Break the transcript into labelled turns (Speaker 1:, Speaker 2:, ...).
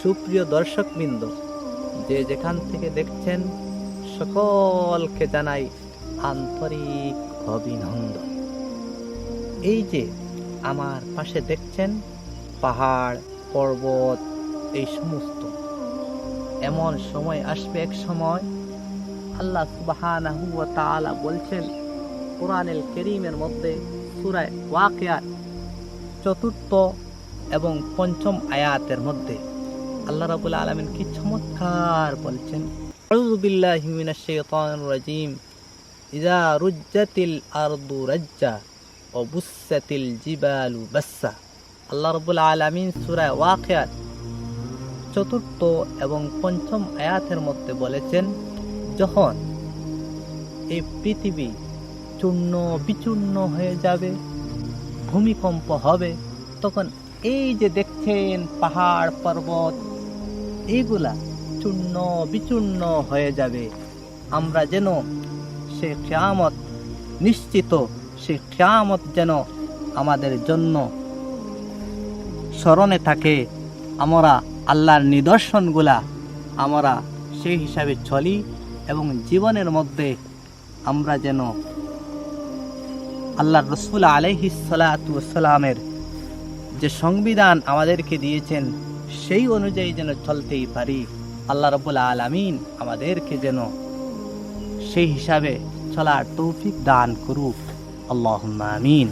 Speaker 1: সুপ্রিয় দর্শকবৃন্দ, যে যেখান থেকে দেখছেন সকলকে জানাই আন্তরিক অভিনন্দন। এই যে আমার পাশে দেখছেন পাহাড় পর্বত, এই সমস্ত এমন সময় আসবে, এক সময় আল্লাহ সুবহানাহু ওয়া তাআলা বলছেন কোরআনুল কারীমের মধ্যে সূরা ওয়াকিয়ার ৪র্থ এবং ৫ম আয়াতের মধ্যে আল্লাহ রাব্বুল আলামিন কি চমৎকার বলছেন, আউযু বিল্লাহি মিনাশ শাইতানির রাজীম, ইযা রুজ্জাতিল আরদু রাজ্জা ওয়া বুসসাতিল জিবালু বাসসা। আল্লাহ রাব্বুল আলামিন সূরা ওয়াকিয়ার ৪র্থ এবং ৫ম আয়াতের মধ্যে বলেছেন, যখন এই পৃথিবী চূর্ণ বিচূর্ণ হয়ে যাবে, ভূমিকম্প হবে, তখন এই যে দেখছেন পাহাড় পর্বত, এইগুলা চূর্ণ বিচূর্ণ হয়ে যাবে। আমরা যেন সে কিয়ামত নিশ্চিত, সে কিয়ামত যেন আমাদের জন্য স্মরণে থাকে, আমরা আল্লাহর নিদর্শনগুলা আমরা সেই হিসাবে চলি এবং জীবনের মধ্যে আমরা যেন আল্লাহর রাসূল আলাইহিস সালাতু ওয়াস সালামের যে সংবিধান আমাদেরকে দিয়েছেন সেই অনুযায়ী যেন চলতেই পারি। আল্লাহ রাব্বুল আলামিন আমাদেরকে যেন সেই হিসাবে চলার তৌফিক দান করুক। আল্লাহুম্মা আমিন।